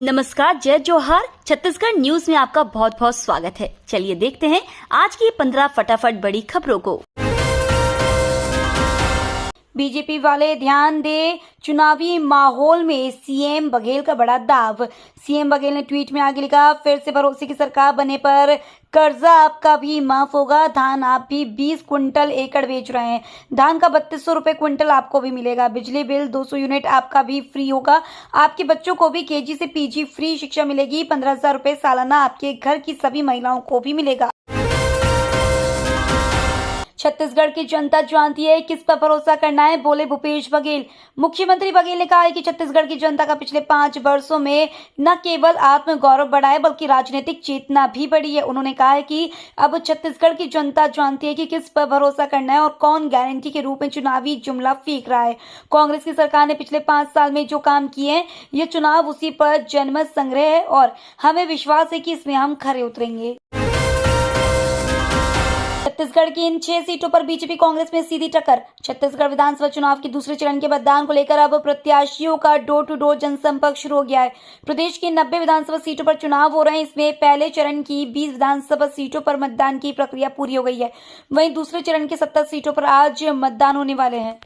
नमस्कार, जय जोहार। छत्तीसगढ़ न्यूज में आपका बहुत बहुत स्वागत है। चलिए देखते हैं आज की 15 फटाफट बड़ी खबरों को। बीजेपी वाले ध्यान दे, चुनावी माहौल में सीएम बघेल का बड़ा दाव। सीएम बघेल ने ट्वीट में आगे लिखा, फिर से भरोसे की सरकार बनने पर कर्जा आपका भी माफ होगा। धान आप भी 20 क्विंटल एकड़ बेच रहे हैं, धान का 3200 रुपए क्विंटल आपको भी मिलेगा। बिजली बिल 200 यूनिट आपका भी फ्री होगा। आपके बच्चों को भी केजी से पीजी फ्री शिक्षा मिलेगी। 15,000 रुपए सालाना आपके घर की सभी महिलाओं को भी मिलेगा। छत्तीसगढ़ की जनता जानती है किस पर भरोसा करना है, बोले भूपेश बघेल। मुख्यमंत्री बघेल ने कहा है कि छत्तीसगढ़ की जनता का पिछले 5 वर्षों में न केवल आत्मगौरव बढ़ा है बल्कि राजनीतिक चेतना भी बढ़ी है। उन्होंने कहा है कि अब छत्तीसगढ़ की जनता जानती है कि किस पर भरोसा करना है और कौन गारंटी के रूप में चुनावी जुमला फेंक रहा है। कांग्रेस की सरकार ने पिछले 5 साल में जो काम किए हैं, ये चुनाव उसी पर जनमत संग्रह है और हमें विश्वास है कि इसमें हम खरे उतरेंगे। छत्तीसगढ़ की इन 6 सीटों पर बीजेपी कांग्रेस में सीधी टक्कर। छत्तीसगढ़ विधानसभा चुनाव के दूसरे चरण के मतदान को लेकर अब प्रत्याशियों का डोर टू डोर जनसंपर्क शुरू हो गया है। प्रदेश की 90 विधानसभा सीटों पर चुनाव हो रहे हैं। इसमें पहले चरण की 20 विधानसभा सीटों पर मतदान की प्रक्रिया पूरी हो गई है। वहीं दूसरे चरण के 70 सीटों पर आज मतदान होने वाले हैं।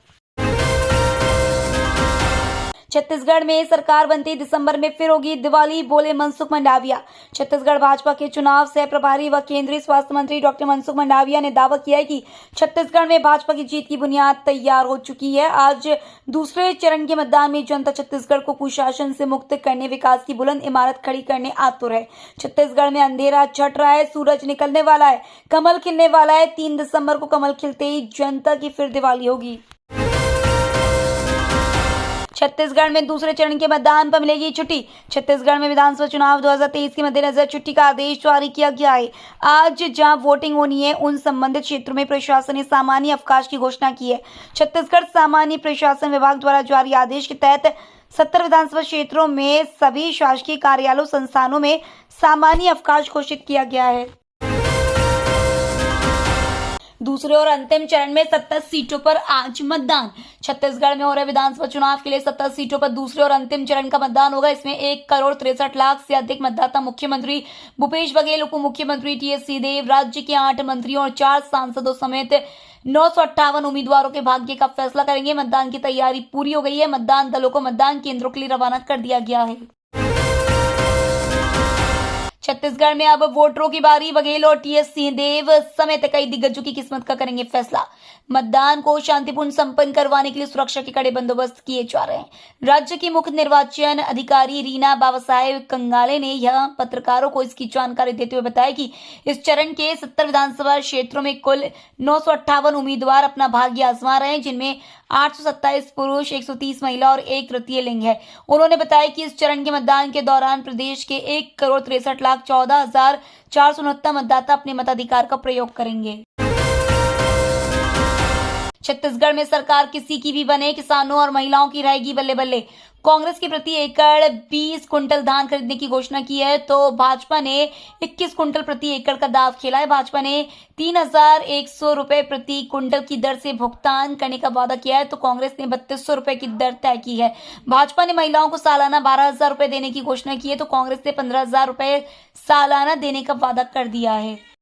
छत्तीसगढ़ में सरकार बनते दिसंबर में फिर होगी दिवाली, बोले मनसुख मंडाविया। छत्तीसगढ़ भाजपा के चुनाव सह प्रभारी व केंद्रीय स्वास्थ्य मंत्री डॉक्टर मनसुख मंडाविया ने दावा किया है कि छत्तीसगढ़ में भाजपा की जीत की बुनियाद तैयार हो चुकी है। आज दूसरे चरण के मतदान में जनता छत्तीसगढ़ को कुशासन से मुक्त करने, विकास की बुलंद इमारत खड़ी करने आतुर है। छत्तीसगढ़ में अंधेरा छट रहा है, सूरज निकलने वाला है, कमल खिलने वाला है। 3 दिसंबर को कमल खिलते ही जनता की फिर दिवाली होगी। छत्तीसगढ़ में दूसरे चरण के मतदान पर मिलेगी छुट्टी। छत्तीसगढ़ में विधानसभा चुनाव 2023 के मद्देनजर छुट्टी का आदेश जारी किया गया है। आज जहां वोटिंग होनी है, उन संबंधित क्षेत्रों में प्रशासन ने सामान्य अवकाश की घोषणा की है। छत्तीसगढ़ सामान्य प्रशासन विभाग द्वारा जारी आदेश के तहत 70 विधानसभा क्षेत्रों में सभी शासकीय कार्यालयों, संस्थानों में सामान्य अवकाश घोषित किया गया है। दूसरे और अंतिम चरण में 70 सीटों पर आज मतदान। छत्तीसगढ़ में हो रहे विधानसभा चुनाव के लिए 70 सीटों पर दूसरे और अंतिम चरण का मतदान होगा। इसमें 1,63,00,000 से अधिक मतदाता मुख्यमंत्री भूपेश बघेल, उप मुख्यमंत्री टी.एस. सिंहदेव, राज्य के 8 मंत्रियों और 4 सांसदों समेत 958 उम्मीदवारों के भाग्य का फैसला करेंगे। मतदान की तैयारी पूरी हो गई है। मतदान दलों को मतदान केंद्रों के लिए रवाना कर दिया गया है। छत्तीसगढ़ में अब वोटरों की बारी। बघेल और टी.एस. सिंहदेव समेत कई दिग्गजों की किस्मत का करेंगे फैसला। मतदान को शांतिपूर्ण संपन्न करवाने के लिए सुरक्षा के कड़े बंदोबस्त किए जा रहे हैं। राज्य की मुख्य निर्वाचन अधिकारी रीना बाबासाहेब कंगाले ने यह पत्रकारों को इसकी जानकारी देते हुए बताया कि इस चरण के 70 विधानसभा क्षेत्रों में कुल 958 उम्मीदवार अपना भाग्य आजमा रहे हैं, जिनमें 827 पुरुष, 130 महिला और 1 तृतीय लिंग है। उन्होंने बताया कि इस चरण के मतदान के दौरान प्रदेश के 1,63,14,469 मतदाता अपने मताधिकार का प्रयोग करेंगे। छत्तीसगढ़ में सरकार किसी की भी बने, किसानों और महिलाओं की रहेगी बल्ले बल्ले। कांग्रेस की प्रति एकड़ 20 कुंटल धान खरीदने की घोषणा की है, तो भाजपा ने 21 कुंटल प्रति एकड़ का दाव खेला है। भाजपा ने 3,100 रुपए प्रति कुंटल की दर से भुगतान करने का वादा किया है, तो कांग्रेस ने 3,200 रुपए की दर तय की है। भाजपा ने महिलाओं को सालाना 12,000 रुपए देने की घोषणा की है, तो कांग्रेस ने 15,000 रुपए सालाना देने का वादा कर दिया है।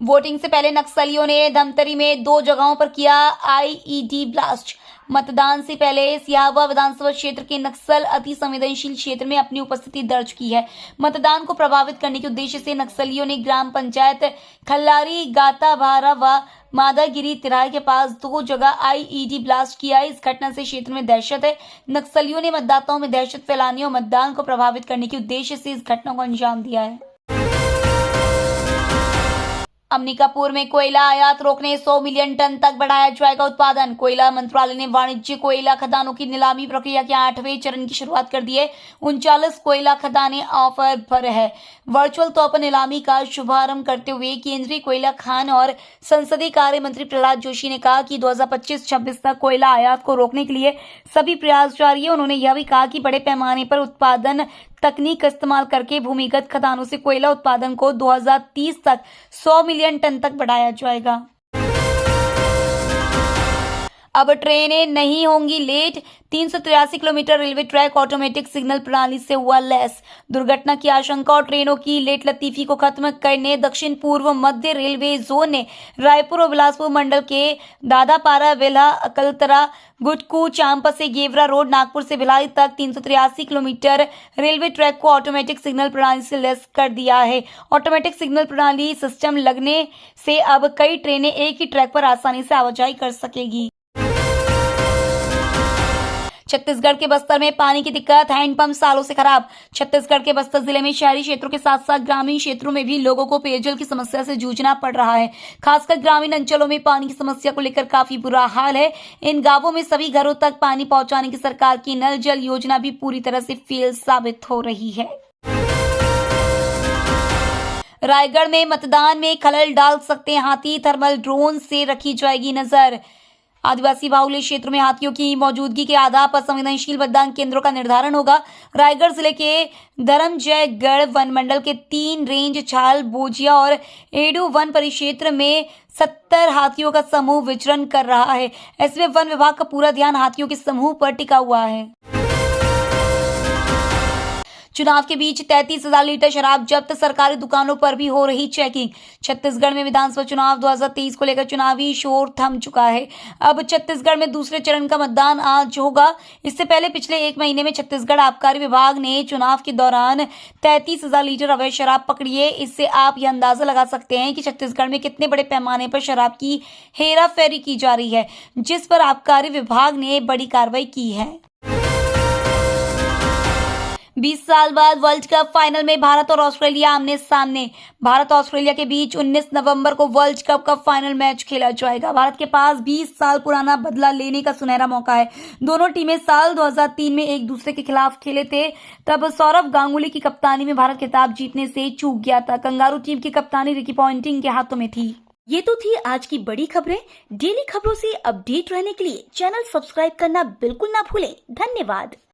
वोटिंग से पहले नक्सलियों ने धमतरी में 2 जगहों पर किया आईईडी ब्लास्ट। मतदान से पहले सियावा विधानसभा क्षेत्र के नक्सल अति संवेदनशील क्षेत्र में अपनी उपस्थिति दर्ज की है। मतदान को प्रभावित करने के उद्देश्य से नक्सलियों ने ग्राम पंचायत खल्लारी, गाताभारा व मादागिरी तिराहे के पास 2 जगह आईईडी ब्लास्ट किया है। इस घटना से क्षेत्र में दहशत है। नक्सलियों ने मतदाताओं में दहशत फैलाने और मतदान को प्रभावित करने के उद्देश्य से इस घटना को अंजाम दिया है। अंबिकापुर में कोयला आयात रोकने 100 मिलियन टन तक बढ़ाया जाएगा उत्पादन। कोयला मंत्रालय ने वाणिज्य कोयला खदानों की नीलामी प्रक्रिया के 8वें चरण की शुरुआत कर दी है। 39 कोयला खदानें ऑफर पर है। वर्चुअल तौर पर नीलामी का शुभारंभ करते हुए केंद्रीय कोयला खान और संसदीय कार्य मंत्री प्रहलाद जोशी ने कहा कि 2025-26 तक कोयला आयात को रोकने के लिए सभी प्रयास जारी है। उन्होंने यह भी कहा कि बड़े पैमाने पर उत्पादन तकनीक का इस्तेमाल करके भूमिगत खदानों से कोयला उत्पादन को 2030 तक 100 मिलियन टन तक बढ़ाया जाएगा। अब ट्रेनें नहीं होंगी late. 383 kilometre railway track automatic signal प्रणाली से हुआ लैस। दुर्घटना की आशंका और ट्रेनों की लेट लतीफी को खत्म करने दक्षिण पूर्व मध्य रेलवे जोन ने रायपुर और बिलासपुर मंडल के दादापारा, वेल्हा, अकलतरा, गुटकू, चांपा से गेवरा रोड, नागपुर से भिलाई तक 383 किलोमीटर रेलवे ट्रैक को ऑटोमेटिक सिग्नल प्रणाली से लैस कर दिया है। ऑटोमेटिक सिग्नल प्रणाली सिस्टम लगने से अब कई ट्रेनें एक ही ट्रैक पर आसानी से आवाजाही कर सकेगी। छत्तीसगढ़ के बस्तर में पानी की दिक्कत, हैंडपंप सालों से खराब। छत्तीसगढ़ के बस्तर जिले में शहरी क्षेत्रों के साथ साथ ग्रामीण क्षेत्रों में भी लोगों को पेयजल की समस्या से जूझना पड़ रहा है। खासकर ग्रामीण अंचलों में पानी की समस्या को लेकर काफी बुरा हाल है। इन गांवों में सभी घरों तक पानी पहुंचाने की सरकार की नल जल योजना भी पूरी तरह से फेल साबित हो रही है। रायगढ़ में मतदान में खलल डाल सकते हैं हाथी, थर्मल ड्रोन से रखी जाएगी नजर। आदिवासी बाहुल्य क्षेत्रों में हाथियों की मौजूदगी के आधार पर संवेदनशील मतदान केंद्रों का निर्धारण होगा। रायगढ़ जिले के धर्मजयगढ़ वन मंडल के 3 रेंज छाल, बोजिया और एडू वन परिक्षेत्र में 70 हाथियों का समूह विचरण कर रहा है। ऐसे में वन विभाग का पूरा ध्यान हाथियों के समूह पर टिका हुआ है। चुनाव के बीच 33,000 लीटर शराब जब्त, सरकारी दुकानों पर भी हो रही चेकिंग। छत्तीसगढ़ में विधानसभा चुनाव 2023 को लेकर चुनावी शोर थम चुका है। अब छत्तीसगढ़ में दूसरे चरण का मतदान आज होगा। इससे पहले पिछले 1 महीने में छत्तीसगढ़ आबकारी विभाग ने चुनाव के दौरान 33,000 लीटर अवैध शराब पकड़ी है। इससे आप यह अंदाजा लगा सकते हैं कि छत्तीसगढ़ में कितने बड़े पैमाने पर शराब की हेराफेरी की जा रही है, जिस पर आबकारी विभाग ने बड़ी कार्रवाई की है। 20 साल बाद वर्ल्ड कप फाइनल में भारत और ऑस्ट्रेलिया आमने सामने। भारत और ऑस्ट्रेलिया के बीच 19 नवंबर को वर्ल्ड कप का फाइनल मैच खेला जाएगा। भारत के पास 20 साल पुराना बदला लेने का सुनहरा मौका है। दोनों टीमें साल 2003 में एक दूसरे के खिलाफ खेले थे। तब सौरव गांगुली की कप्तानी में भारत खिताब जीतने से चूक गया था। कंगारू टीम की कप्तानी रिकी पॉन्टिंग के हाथों में थी। ये तो थी आज की बड़ी खबरें। डेली खबरों से अपडेट रहने के लिए चैनल सब्सक्राइब करना बिल्कुल ना भूलें। धन्यवाद।